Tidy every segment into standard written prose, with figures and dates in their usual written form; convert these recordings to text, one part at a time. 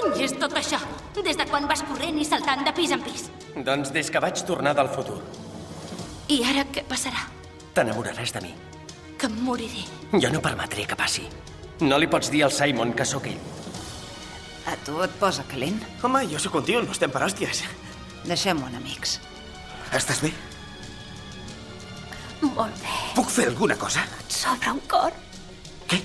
cony és tot això? Des de quan vas corrent i saltant de pis en pis? Doncs des que vaig tornar del futur. I ara què passarà? T'enamoraràs de mi. Que em moriré. Jo no permetré que passi. No li pots dir al Simon que sóc ell. A tu et posa calent? Home, jo sóc un tio, no estem per hòsties. Deixem-ho en amics. Estàs bé? Molt bé. Puc fer alguna cosa? Et sobra un cor. Què?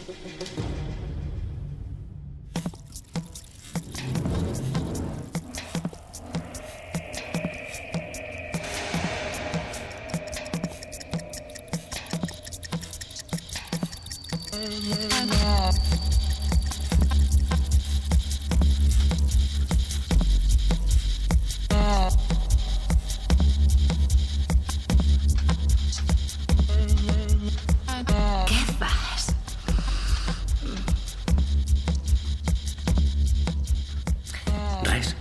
Què fas? Res.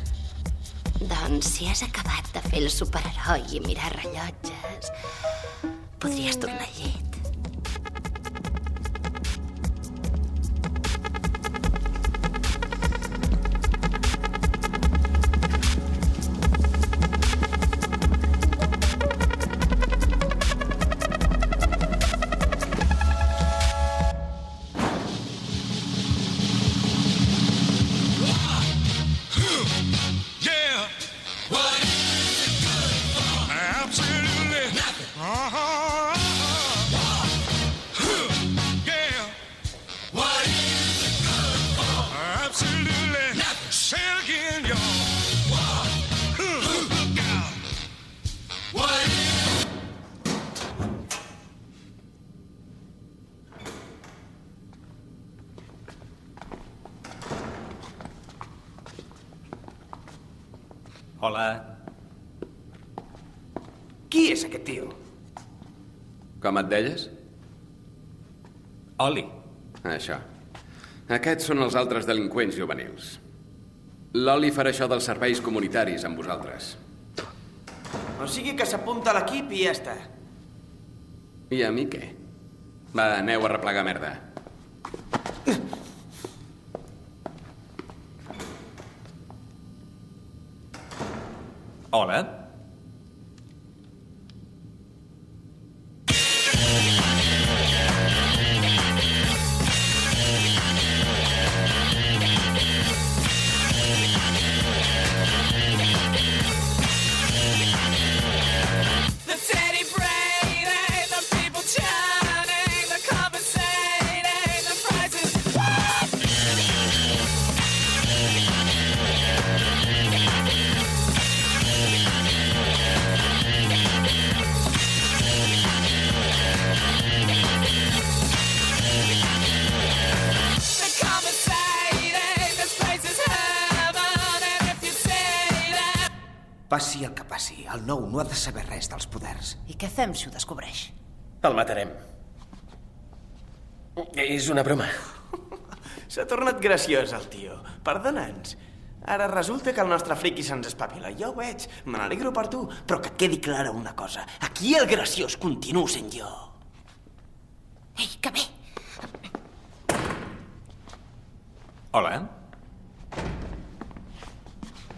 Doncs si has acabat de fer el superheroi i mirar rellotges, podries tornar al llit. Yeah. What is it good for? Absolutely nothing. Yeah. What is it good for? Absolutely nothing. Say it again, y'all. Look out. What is Hola. Qui és aquest tio? Com et deies? Oli. Això. Aquests són els altres delinqüents juvenils. L'Oli farà això dels serveis comunitaris amb vosaltres. O sigui que s'apunta a l'equip i ja està. I a mi què? Va, aneu a replegar merda. Hola. the celebrating, the people chanting, the conversating, the prizes. The conversating, this place is heaven, and if you say that. Passi el que passi, el nou no ha de saber res dels poders. I què fem si ho descobreix? El matarem. És una broma. S'ha tornat graciós, el tio. Perdona'ns. Ara resulta que el nostre friqui se'ns espavila. Ja ho veig. Me n'alegro per tu. Però que et quedi clara una cosa. Aquí el graciós continuo sent jo. Ei, que bé. Hola.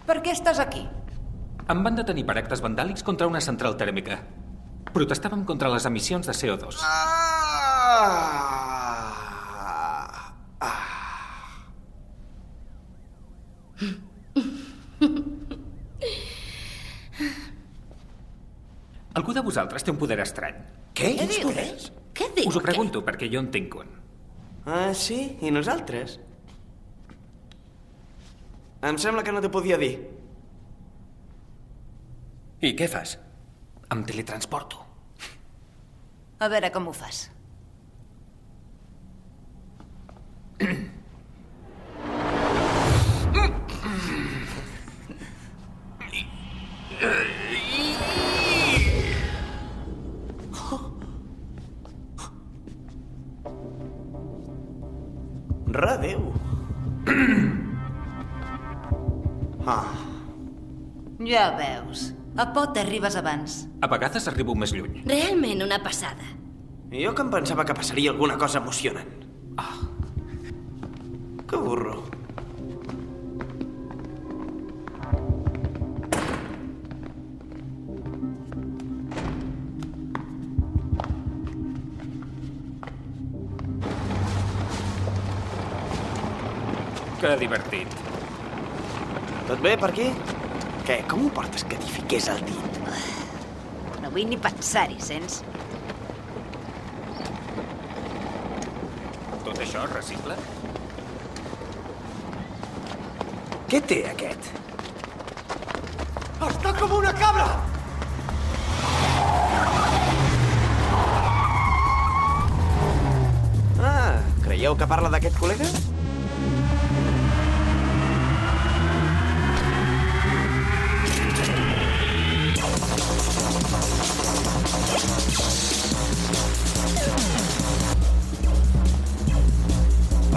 Per què estàs aquí? Em van detenir per actes vandàlics contra una central tèrmica. Protestàvem contra les emissions de CO2. Algú de vosaltres té un poder estrany. Què? Què Quins dius? poders? Què diu? Us ho pregunto perquè jo en tinc un. Ah, sí? I nosaltres? Em sembla que no t'ho podia dir. I què fas? Em teletransporto. A veure com ho fas. Redéu. Ah, Ja veus. A pot arribes abans. A vegades arribo més lluny. Realment una passada. jo que em pensava que passaria alguna cosa emocionant. Que burro. Que divertit. Tot bé per aquí? Què, com ho portes que t'hi fiqués el dit? No vull ni pensar-hi, sents? Tot això és recicle? Què té, aquest? Està com una cabra! Ah, creieu que parla d'aquest col·lega?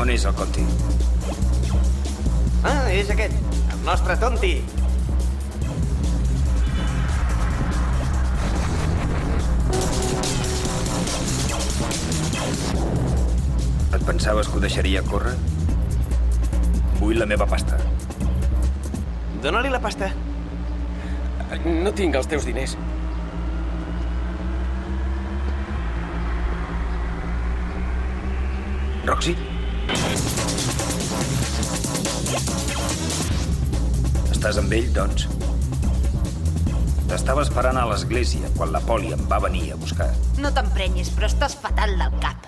On és el Conti? Ah, és aquest, el nostre tonti. Et pensaves que ho deixaria córrer? Vull la meva pasta. Dóna-li la pasta. No tinc els teus diners. Roxy? Estàs amb ell, doncs? T'estava esperant a l'església quan la Poli em va venir a buscar. No t'emprenyis, però estàs fatal del cap.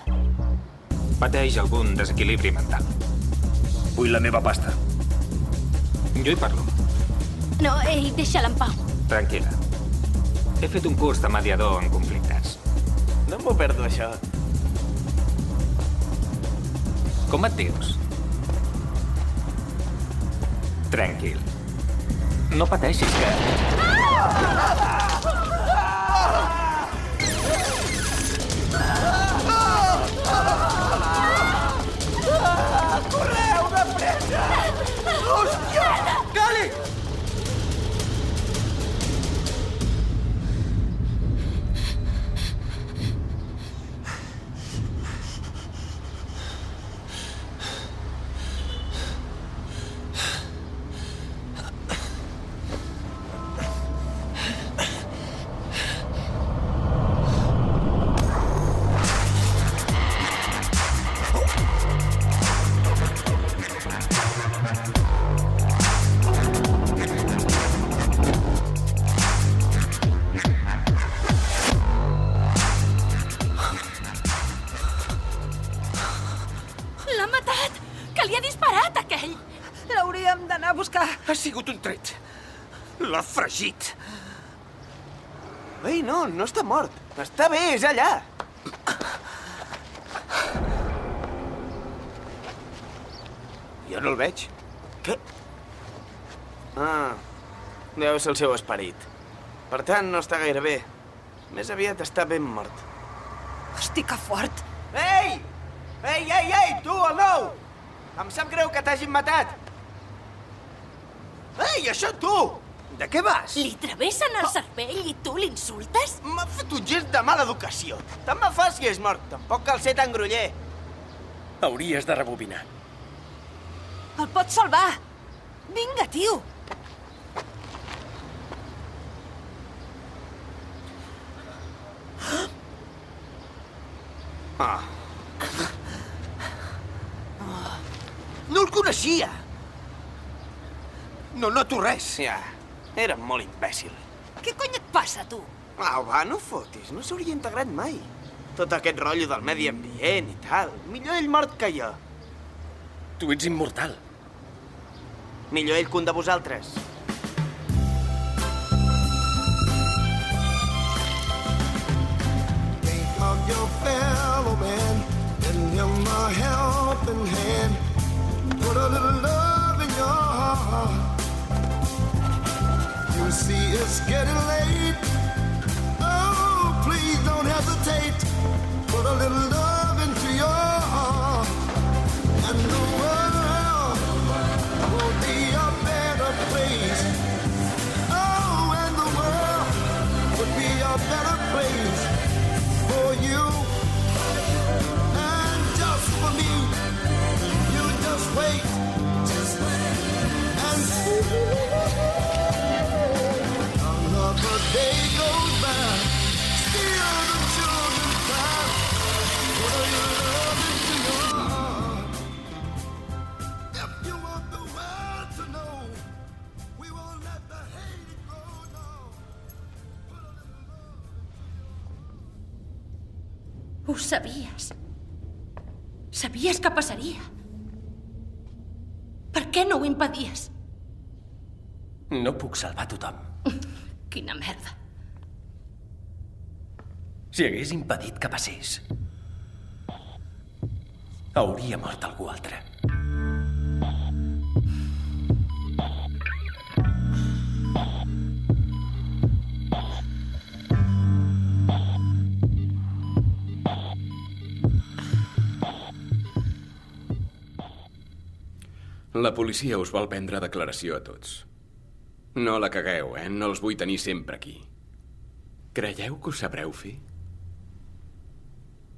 Pateix algun desequilibri mental. Vull la meva pasta. Jo hi parlo. No, ei, deixa-la en pau. Tranquil·la. He fet un curs de mediador en conflictes. No m'ho perdo, això. Com et dius? Tranquil. No pateixis, que... Correu, de pressa! Hòstia! Gali! L'ha matat! Que li ha disparat, aquell! L'hauríem d'anar a buscar. Ha sigut un tret. L'ha fregit. Ei, no, no està mort. Està bé, és allà. Jo no el veig. Què? Ah, deu ser el seu esperit. Per tant, no està gaire bé. Més aviat està ben mort. Hosti, que fort. Ei! Ei, ei, ei, tu, el nou! Em sap greu que t'hagin matat. Ei, això tu! De què vas? Li travessen el cervell i tu l'insultes? M'ha fet un gest de mala educació. Tant me fa si és mort. Tampoc cal ser tan groller. Hauries de rebobinar. El pots salvar. Vinga, tio. Ah. No el coneixia. No noto res. Ja, era molt imbècil. Què cony et passa, tu? Va, no fotis. No s'hauria integrat mai. Tot aquest rotllo del medi ambient i tal. Millor ell mort que jo. Tu ets immortal. Millor ell que un de vosaltres. Think of your fellow man, lend him a helping hand. Put a little love in your heart. You see it's getting late. Oh, please don't hesitate. Put a little love into your heart. And the world will be a better place. Oh, and the world would be a better place for you and just for me. You just wait and see. Another day goes by, still the children cry. Put a little love into your heart. If you Ho sabies. Sabies que passaria. Per què no ho impedies? No puc salvar tothom. Quina merda. Si hagués impedit que passés, hauria mort algú altre. La policia us vol prendre declaració a tots. No la cagueu, No els vull tenir sempre aquí. Creieu que ho sabreu fer?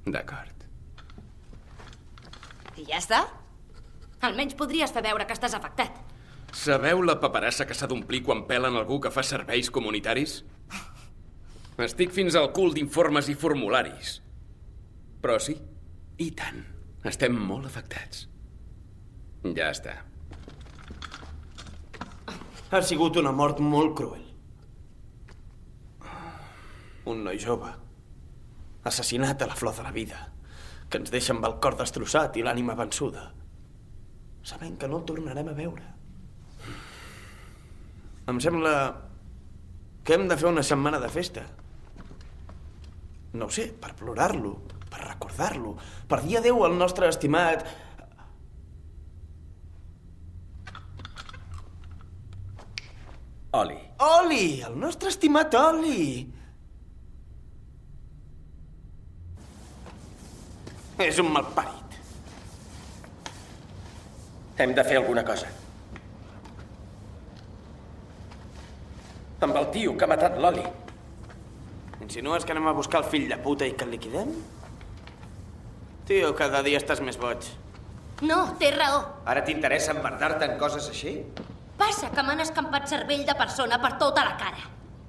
D'acord. I ja està? Almenys podries fer veure que estàs afectat. Sabeu la paperassa que s'ha d'omplir quan pelen algú que fa serveis comunitaris? Estic fins al cul d'informes i formularis. Però sí, i tant. Estem molt afectats. Ja està. Ha sigut una mort molt cruel. Un noi jove, assassinat a la flor de la vida, que ens deixa amb el cor destrossat i l'ànima vençuda, sabent que no el tornarem a veure. Em sembla que hem de fer una setmana de festa. No ho sé, per plorar-lo, per recordar-lo, per dir adéu al nostre estimat... Oli. Oli! El nostre estimat Oli! És un malparit. Hem de fer alguna cosa. Amb el tio que ha matat l'Oli. Insinues que anem a buscar el fill de puta i que el liquidem? Tio, cada dia estàs més boig. No, té raó. Ara t'interessa emmerdar-te en coses així? Passa que m'han escampat cervell de persona per tota la cara.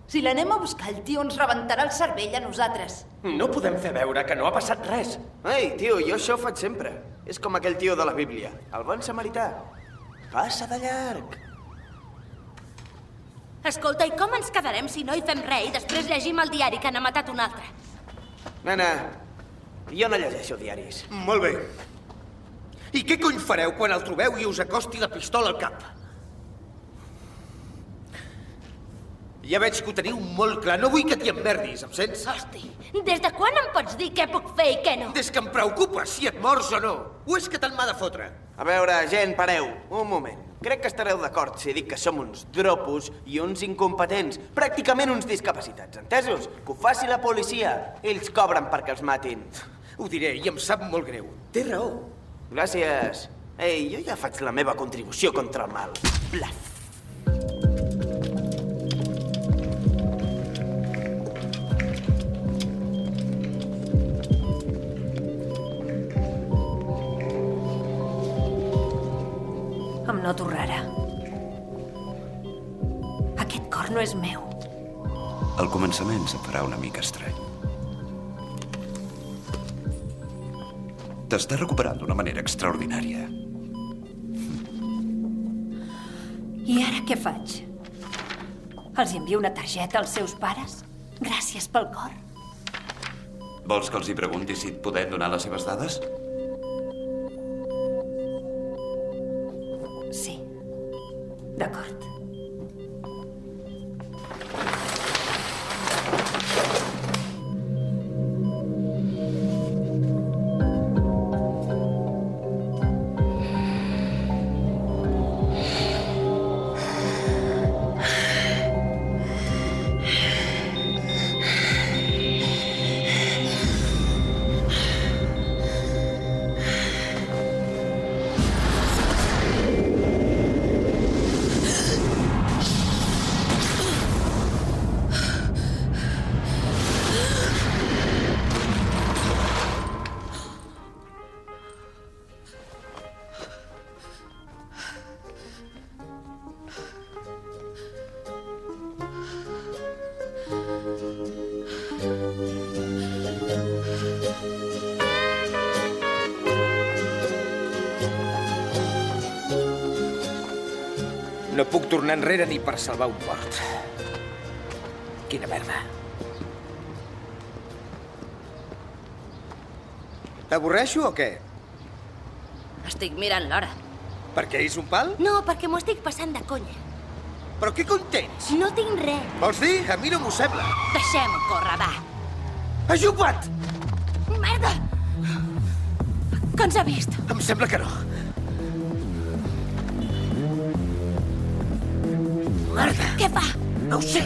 Si l'anem a buscar, el tio ens rebentarà el cervell a nosaltres. No podem fer veure que no ha passat res. Ei, tio, jo això ho faig sempre. És com aquell tio de la Bíblia, el bon samarità. Passa de llarg. Escolta, i com ens quedarem si no hi fem res i després llegim el diari que n'ha matat un altre? Nena, jo no llegeixo diaris. Molt bé. I què cony fareu quan el trobeu i us acosti la pistola al cap? Ja veig que ho teniu molt clar. No vull que t'hi emmerdis, em sents? Hosti, des de quan em pots dir què puc fer i què no? Des que em preocupa si et mors o no. O és que te'n m'ha de fotre? A veure, gent, pareu. Un moment. Crec que estareu d'acord si dic que som uns dropos i uns incompetents. Pràcticament uns discapacitats, entesos? Que ho faci la policia. Ells cobren perquè els matin. Ho diré i em sap molt greu. Té raó. Gràcies. Ei, jo ja faig la meva contribució contra el mal. Blaf. Em noto rara. Aquest cor no és meu. Al començament se't farà una mica estrany. T'estàs recuperant d'una manera extraordinària. I ara què faig? Els envio una targeta als seus pares? Gràcies pel cor. Vols que els hi pregunti si et podem donar les seves dades? Sí. D'acord. No puc tornar enrere ni per salvar un mort. Quina merda. T'avorreixo o què? Estic mirant l'hora. Perquè és un pal? No, perquè m'ho estic passant de conya. Però què contents? No tinc res. Vols dir? A mi no m'ho sembla. Deixem-ho córrer, va. Ajupa't! Merda! Que ens ha vist? Em sembla que no. Merda! Què fa? No ho sé.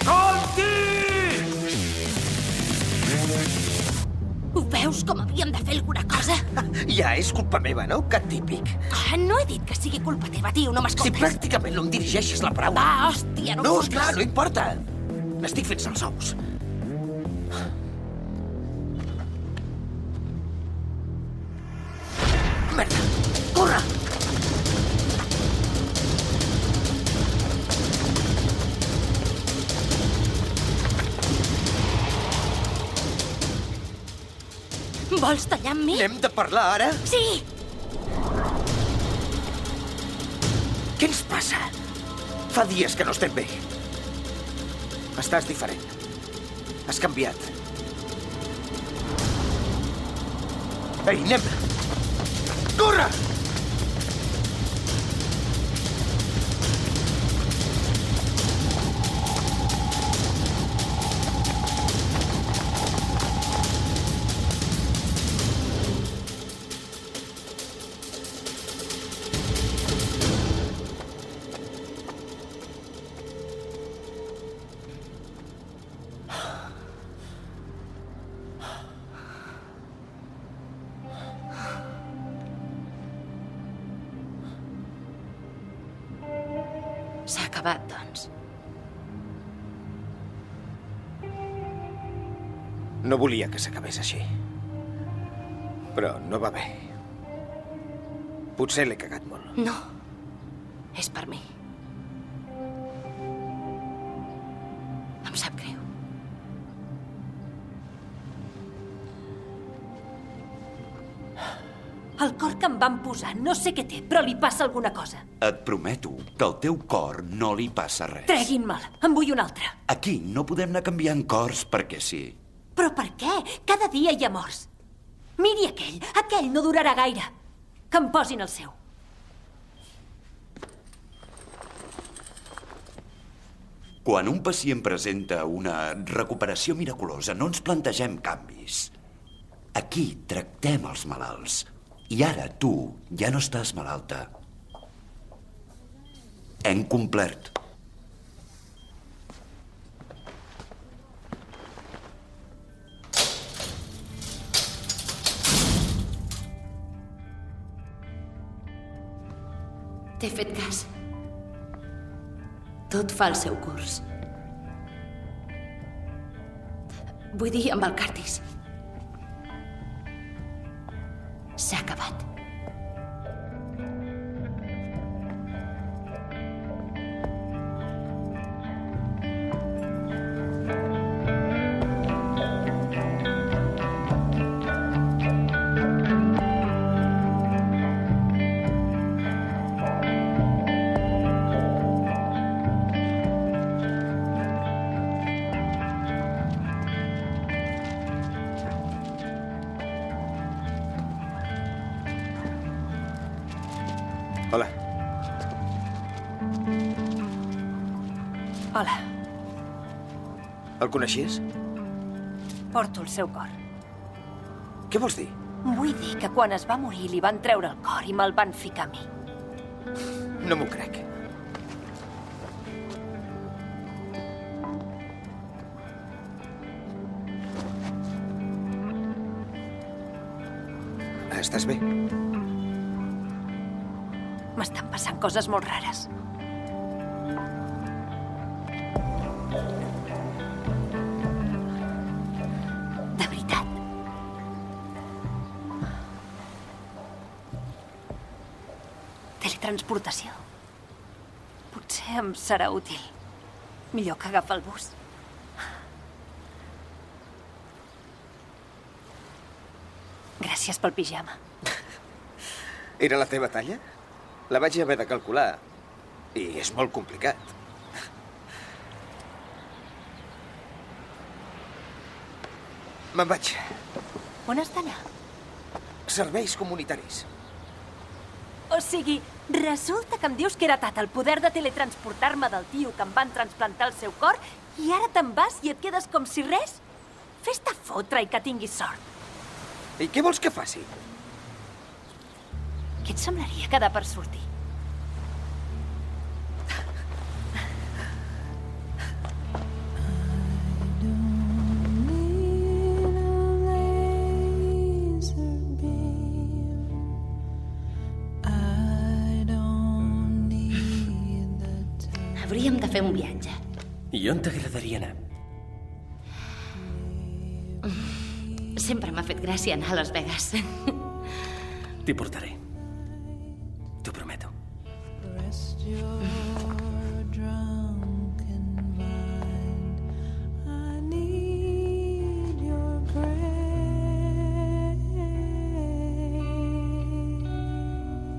Conti! Ho veus com havíem de fer alguna cosa? Ja és culpa meva, no? Que típic. No he dit que sigui culpa teva, tio, no Si m'escoltes. pràcticament no em dirigeixes la paraula. Va, hòstia, no No, fotis. esclar, no importa. N'estic fent els ous. Merda! Corre! Vols tallar amb mi? N'hem de parlar ara? Sí! Què ens passa? Fa dies que no estem bé. Estàs diferent. Has canviat. Ei, anem! Corre! S'ha acabat, doncs. No volia que s'acabés així. Però no va bé. Potser l'he cagat molt. No. És per mi. Em sap greu. El cor que em van posar no sé què té, però li passa alguna cosa. Et prometo que al teu cor no li passa res. Treguin-me'l. En vull un altre. Aquí no podem anar canviant cors perquè sí. Però per què? Cada dia hi ha morts. Miri aquell. Aquell no durarà gaire. Que em posin el seu. Quan un pacient presenta una recuperació miraculosa, no ens plantegem canvis. Aquí tractem els malalts. I ara tu ja no estàs malalta. Hem complert. T'he fet cas. Tot fa el seu curs. Vull dir, amb el Curtis. S'ha acabat. Hola. Hola. El coneixies? Porto el seu cor. Què vols dir? Vull dir que quan es va morir li van treure el cor i me'l van ficar a mi. No m'ho crec. Estàs bé? M'estan passant coses molt rares. De veritat. Teletransportació. Potser em serà útil. Millor que agafar el bus. Gràcies pel pijama. Era la teva talla? La vaig haver de calcular. I és molt complicat. Me'n vaig. On has d'anar? Serveis comunitaris. O sigui, resulta que em dius que he heretat el poder de teletransportar-me del tio que em van transplantar el seu cor i ara te'n vas i et quedes com si res? Fes-te fotre i que tinguis sort. I què vols que faci? Què et semblaria quedar per sortir? Hauríem de fer un viatge. I on t'agradaria anar? Sempre m'ha fet gràcia anar a Las Vegas. T'hi portaré. T'ho prometo.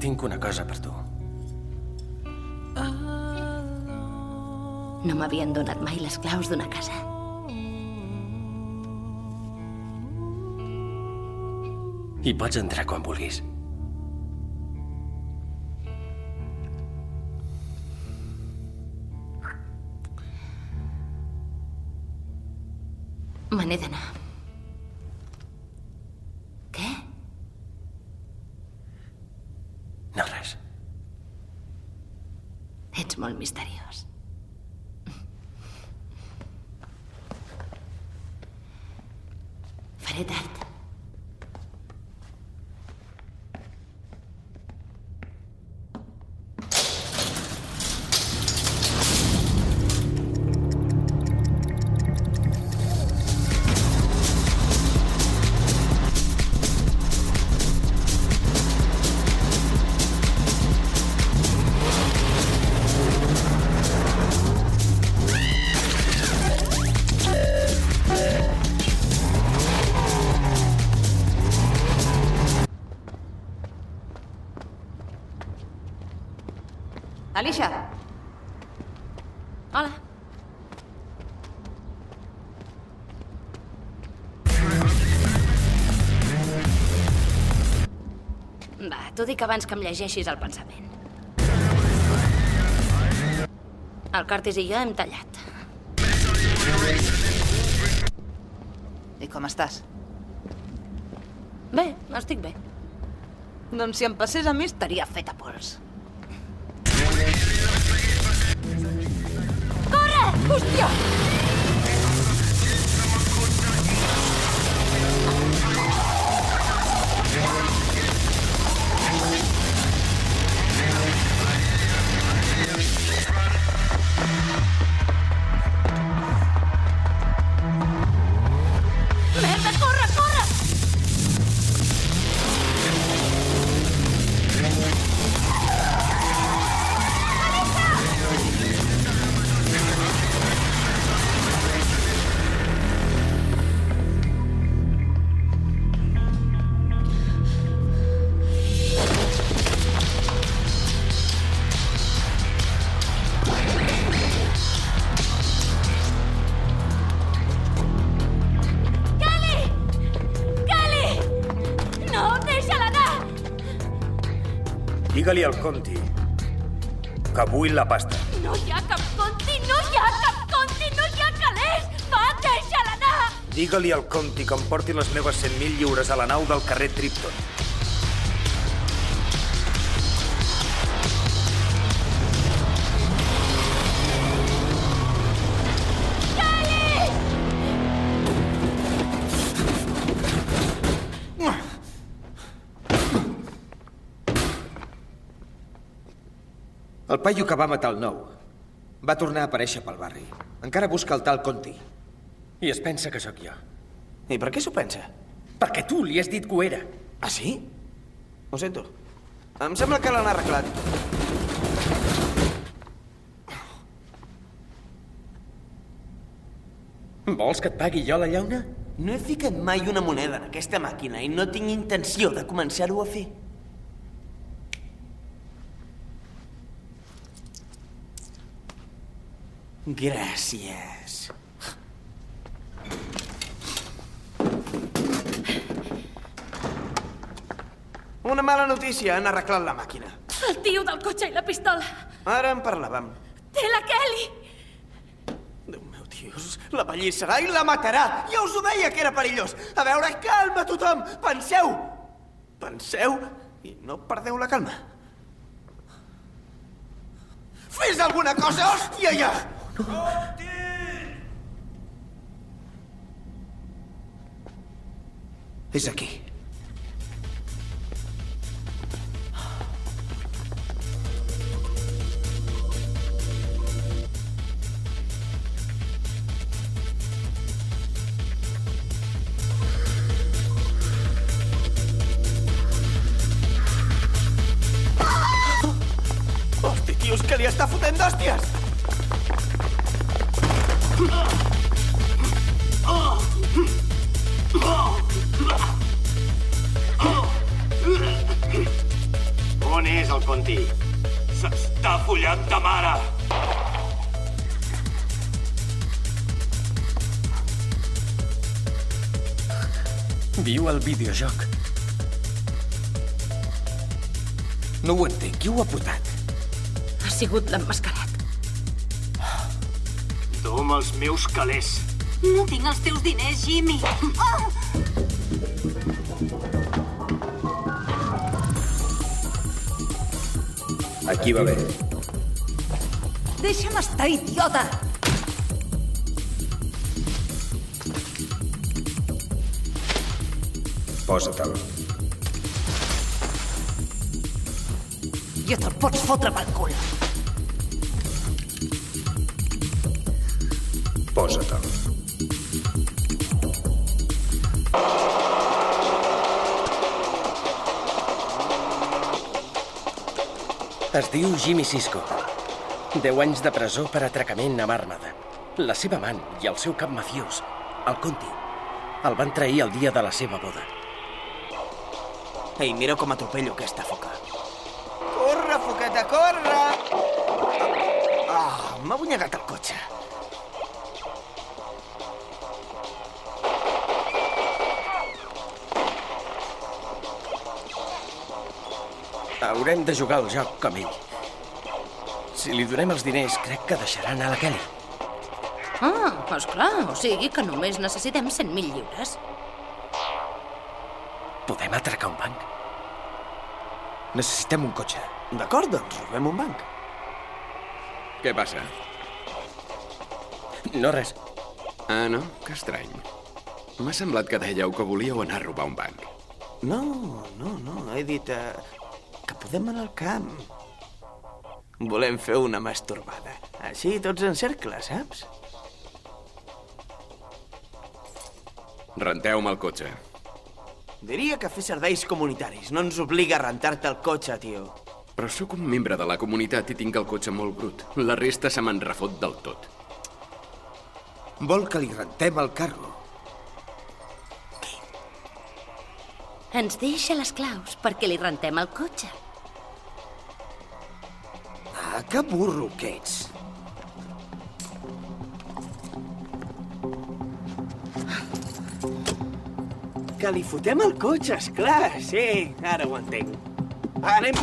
Tinc una cosa per tu. No m'havien donat mai les claus d'una casa. Hi pots entrar quan vulguis. Me n'he d'anar. Què? No, res. Ets molt misteriós. Faré tard. Alicia. Hola. Va, t'ho dic abans que em llegeixis el pensament. El Curtis i jo hem tallat. I com estàs? Bé, estic bé. Doncs si em passés a mi estaria fet a pols. Corre! Hòstia! Merda, corre, corre! Digue-li al Conti que vull la pasta. No hi ha cap Conti, no hi ha cap Conti, no hi ha calés! Va, deixa-la anar! Digue-li al Conti que em porti les meves 100.000 lliures a la nau del carrer Tripton. El paio que va matar el nou va tornar a aparèixer pel barri. Encara busca el tal Conti. I es pensa que sóc jo. I per què s'ho pensa? Perquè tu li has dit que ho era. Ah, sí? Ho sento. Em sembla que l'han arreglat. Vols que et pagui jo la llauna? No he ficat mai una moneda en aquesta màquina i no tinc intenció de començar-ho a fer. Gràcies. Una mala notícia, han arreglat la màquina. El tio del cotxe i la pistola. Ara en parlàvem. Té la Kelly! Déu meu Dios, la ballissarà i la matarà! Ja us ho deia que era perillós! A veure, calma tothom! Penseu! Penseu i no perdeu la calma. Fes alguna cosa, hòstia, ja! És aquí. Hosti, tios, que li està fotent d'hòsties! On és el Conti? S'està follant ta mare! Viu al videojoc. No ho entenc. Qui ho ha portat? Ha sigut l'emmascarat. Dom els meus calés. No tinc els teus diners, Jimmy. Oh! Aquí va bé. Deixa'm estar, idiota! Posa-te'l. Ja te'l pots fotre pel cul. Posa-te'l. Es diu Jimmy Sisko. 10 anys de presó per atracament amb armada. La seva amant i el seu cap mafiós, el Conti, el van trair el dia de la seva boda. Ei, mira com atropello aquesta foca. Corre, foqueta, corre! Ah, m'ha bunyegat el cotxe. Haurem de jugar al joc com ell. Si li donem els diners, crec que deixarà anar la Kelly. Ah, esclar, o sigui que només necessitem 100.000 lliures. Podem atracar un banc. Necessitem un cotxe. D'acord, doncs robem un banc. Què passa? No, res. Ah, no? Que estrany. M'ha semblat que dèieu que volíeu anar a robar un banc. No, he dit que podem anar al camp. Volem fer una masturbada. Així, tots en cercle, saps? Renteu-me el cotxe. Diria que fer serveis comunitaris no ens obliga a rentar-te el cotxe, tio. Però sóc un membre de la comunitat i tinc el cotxe molt brut. La resta se me'n refot del tot. Vol que li rentem el carro. Ens deixa les claus perquè li rentem el cotxe. Ah, que burro que ets. Que li fotem el cotxe, esclar. Sí, ara ho entenc. Anem...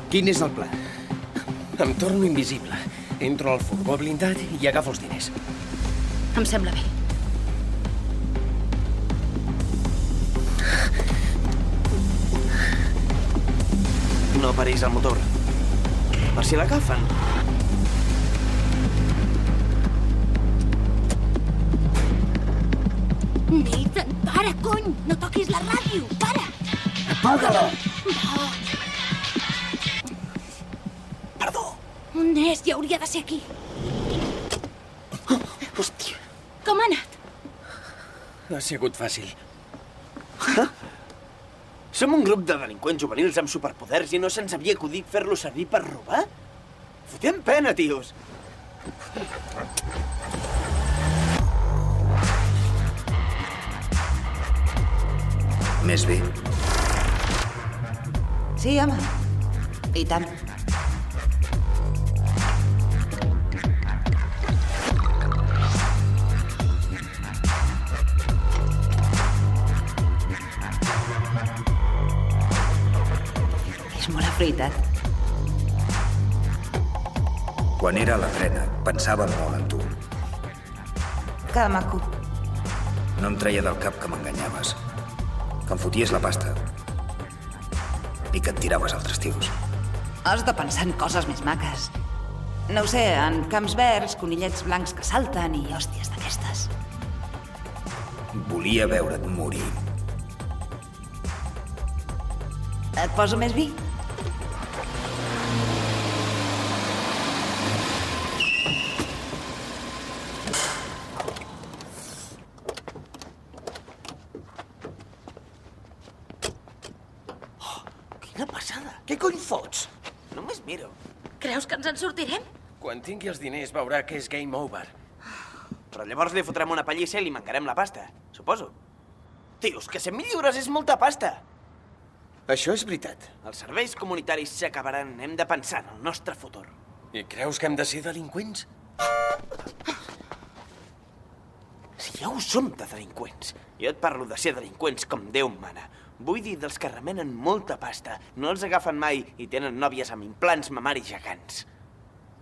Quin és el pla? Em torno invisible. Entro al furgó blindat i agafo els diners. Em sembla bé. No paris el motor. Per si l'agafen. Nathan, para, cony! No toquis la ràdio! Para! Apaga-la! Perdó. On és? Ja hauria de ser aquí. Hòstia. Com ha anat? Ha sigut fàcil. Som un grup de delinqüents juvenils amb superpoders i no se'ns havia acudit fer-lo servir per robar? Fotem pena, tios. Més bé. Sí, home. I tant. Quan era a la trena, pensava molt en tu. Que maco. No em treia del cap que m'enganyaves. Que em foties la pasta. I que et tiraves altres tios. Has de pensar en coses més maques. No ho sé, en camps verds, conillets blancs que salten i hòsties d'aquestes. Volia veure't morir. Et poso més vi? Quina passada! Què cony fots? Només miro. Creus que ens en sortirem? Quan tingui els diners veurà que és game over. Però llavors li fotrem una pallissa i li mancarem la pasta, suposo. Tios, que 100.000 lliures és molta pasta. Això és veritat. Els serveis comunitaris s'acabaran. Hem de pensar en el nostre futur. I creus que hem de ser delinqüents? Si ja ho som de delinqüents. Jo et parlo de ser delinqüents com Déu mana. Vull dir dels que remenen molta pasta, no els agafen mai i tenen nòvies amb implants mamaris gegants.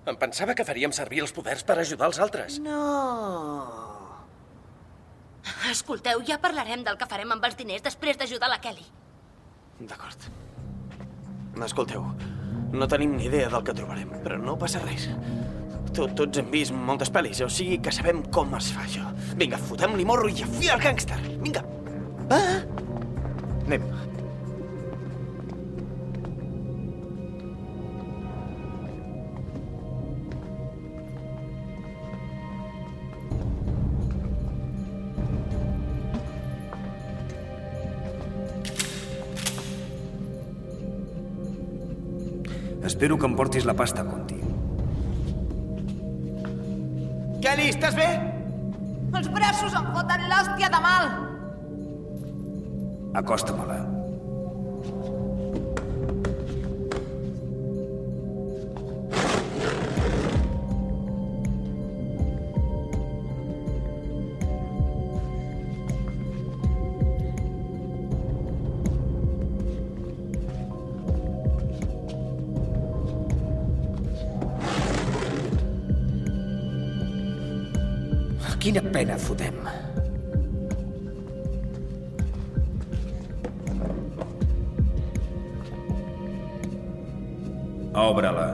Em pensava que faríem servir els poders per ajudar els altres. No. Escolteu, ja parlarem del que farem amb els diners després d'ajudar la Kelly. D'acord. Escolteu, no tenim ni idea del que trobarem, però no passa res. Tots hem vist moltes pel·lis, o sigui que sabem com es fa això. Vinga, fotem-li morro i a fi al gàngster. Vinga. Va. Anem. Espero que em portis la pasta, Conti. Kelly, estàs bé? Els braços em foten l'hòstia de mal. Acosta-me-la. Quina pena fotem. Obre-la.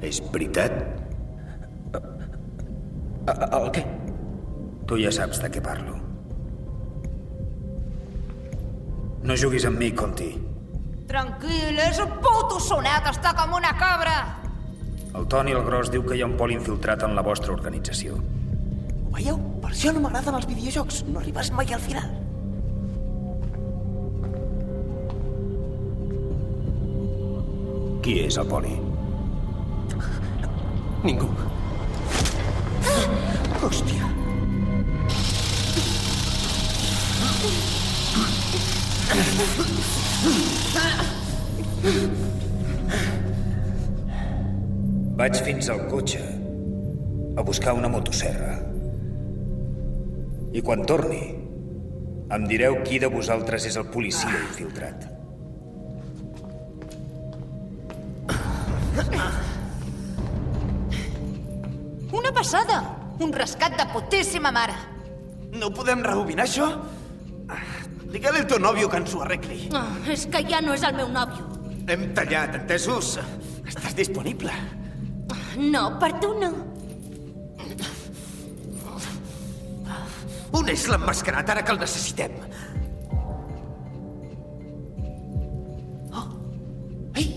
És veritat? El què? Tu ja saps de què parlo. No juguis amb mi, Conti. Tranquil, és un puto sonet, està com una cabra. El Toni el Gros diu que hi ha un pol infiltrat en la vostra organització. Ho veieu? Per això no m'agraden els videojocs. No arribes mai al final. Qui és el poli? Ningú. Hòstia. Vaig fins al cotxe a buscar una motosserra. I quan torni, em direu qui de vosaltres és el policia infiltrat. Una passada! Un rescat de putíssima mare. No podem rebobinar això? Digue-li al teu nòvio que ens ho arregli. Oh, és que ja no és el meu nòvio. Hem tallat, entesos? Estàs disponible? No, per tu no. On és l'emmascarat ara que el necessitem? Oh! Ei!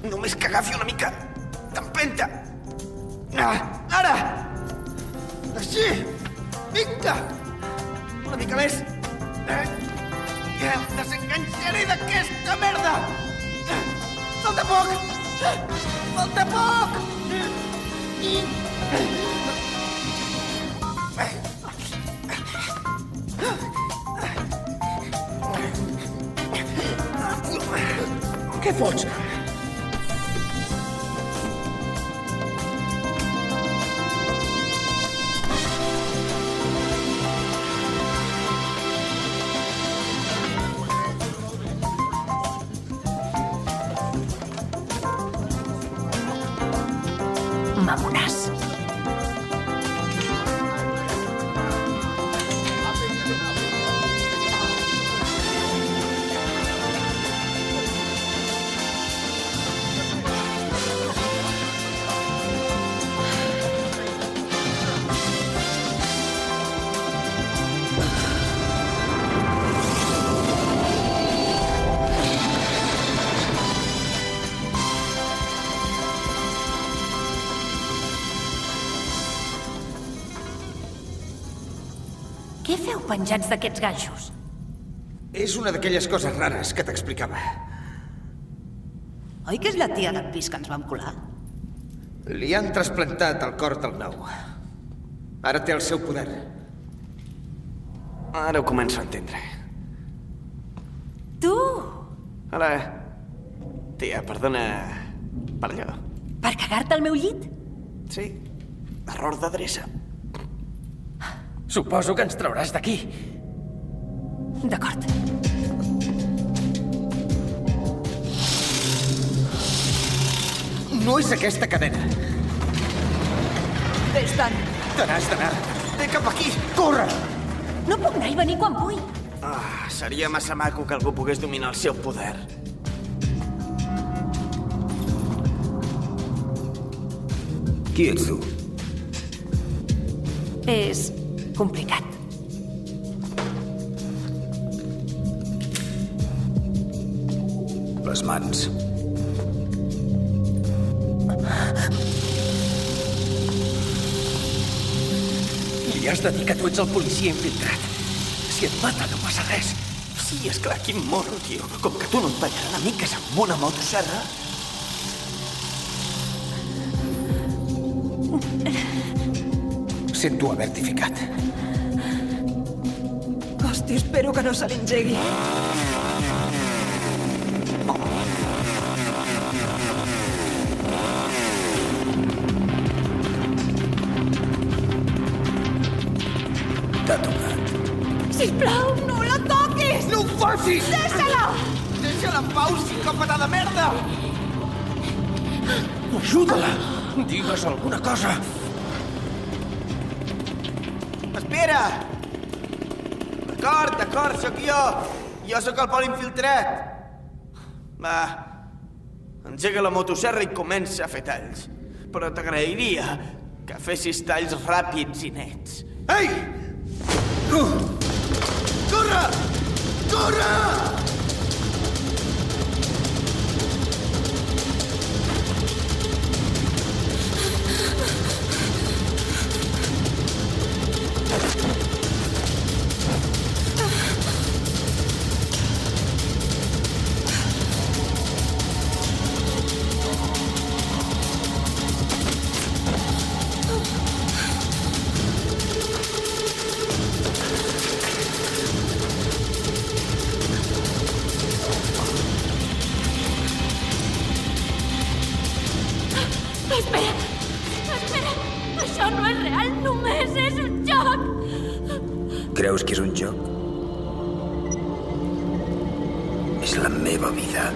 Només que agafi una mica d'empenta. Ara! Així! Vinga! Una mica més. Ja em desenganxaré d'aquesta merda! Falta poc! Falta poc! Què fots? Mamonàs. Què feu penjats d'aquests ganxos? És una d'aquelles coses rares que t'explicava. Oi que és la tia d'en pis que ens vam colar? Li han trasplantat el cor del nou. Ara té el seu poder. Ara ho començo a entendre. Tu! Hola. Tia, perdona per allò. Per cagar-te al meu llit? Sí, error d'adreça. Suposo que ens trauràs d'aquí. D'acord. No és aquesta cadena. Vés-te'n. Te n'has d'anar. Ve cap aquí. Corre! No puc anar i venir quan vull. Seria massa maco que algú pogués dominar el seu poder. Qui ets tu? És complicat. Les mans. Li has de dir que tu ets el policia infiltrat. Si et mata, no passa res. Sí, esclar, quin morro, tio. Com que tu no et tallaran a miques amb una motosserra. Sento haver-t'hi ficat. Hòstia, espero que no se l'engegui. T'ha tocat. Sisplau, no la toquis! No ho facis! Deixa-la! Deixa-la en pau, psicòpata de merda! Ajuda-la! Digues alguna cosa! Espera! D'acord, sóc jo. Jo sóc el pol infiltrat. Va, engega la motosserra i comença a fer talls. Però t'agrairia que fessis talls ràpids i nets. Ei! Corre! Corre! Espera! Això no és real, només és un joc! Creus que és un joc? És la meva vida.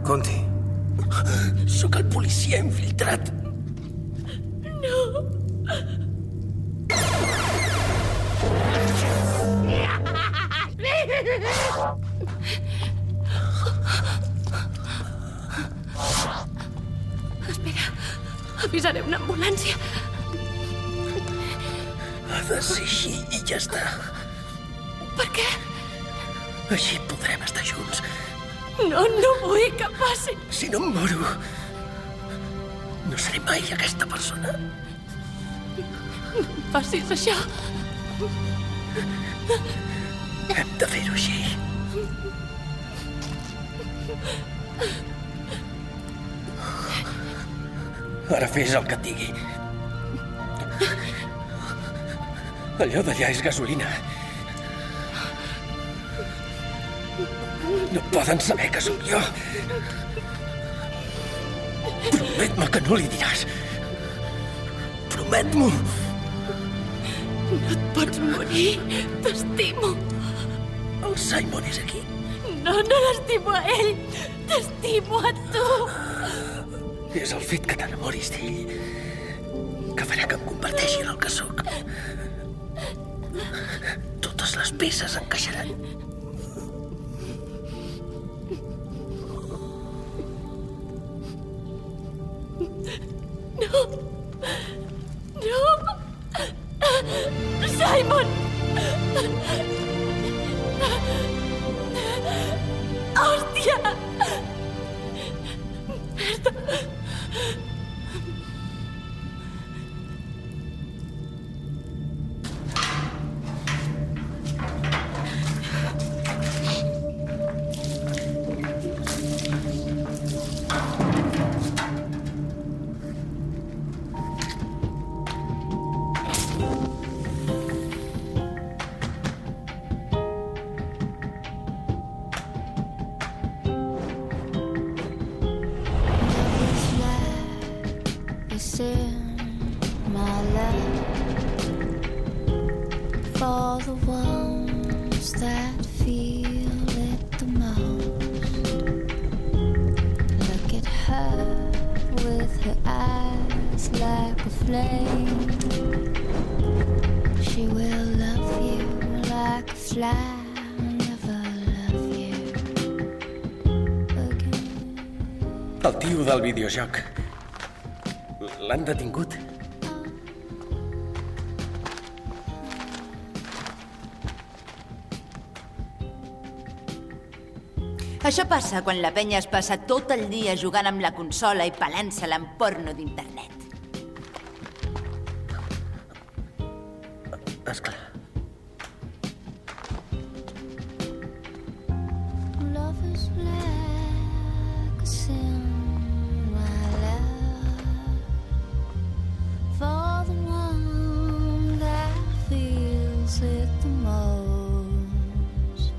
Conti. Sóc el policia infiltrat. No. Espera, avisaré una ambulància. Ha de ser així i ja està. Per què? Així podrem estar junts. No vull que passi. Si no em moro, no seré mai aquesta persona. No facis això. Hem de fer-ho així. Ara fes el que et digui. Allò d'allà és gasolina. No poden saber que sóc jo. Promet-me que no li diràs. Promet-m'ho. No et pots morir. T'estimo. El Simon és aquí. No l'estimo a ell. T'estimo a tu. És el fet que t'enamoris d'ell que farà que em converteixi en el que sóc. Totes les peces encaixaran. No. Simon! Hòstia! Merda! For the ones that feel it the most. Look at her with her eyes like a flame. She will love you like a fly. Never love you again. El tio del videojoc. L'han detingut. Això passa quan la penya es passa tot el dia jugant amb la consola i pelant-se-la en porno d'internet. Esclar. Love is like a sin, my love. For the one that feels it the most.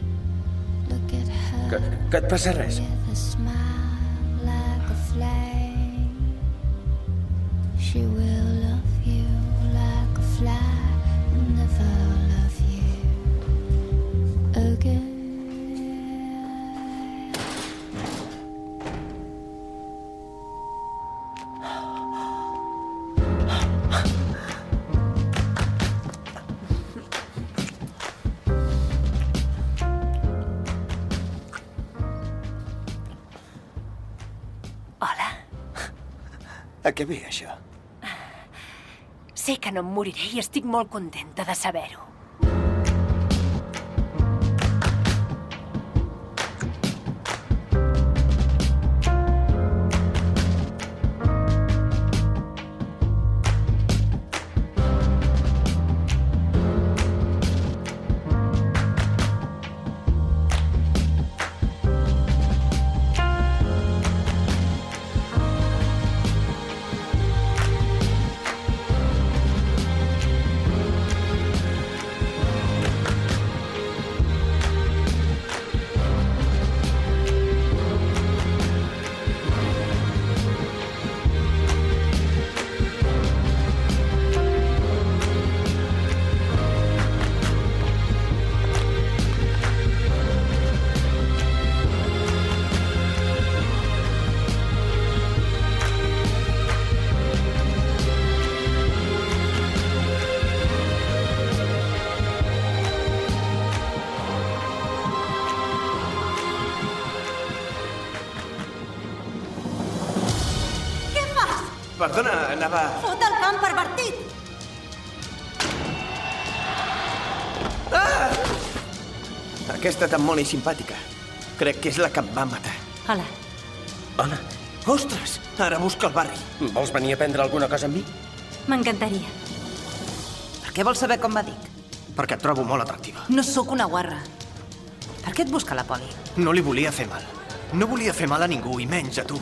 Look at her. Que et passa res? With a smile like a flame. She will love you like a fly. Never love you again. Hola. A què ve, això? Sé que no em moriré i estic molt contenta de saber-ho. Perdona, anava... Fot el camp pervertit! Ah! Aquesta tan mona i simpàtica. Crec que és la que em va matar. Hola. Hola. Ostres, ara busca el barri. Vols venir a prendre alguna cosa amb mi? M'encantaria. Per què vols saber com va Dick? Perquè et trobo molt atractiva. No sóc una guarra. Per què et busca la poli? No li volia fer mal. No volia fer mal a ningú, i menys a tu.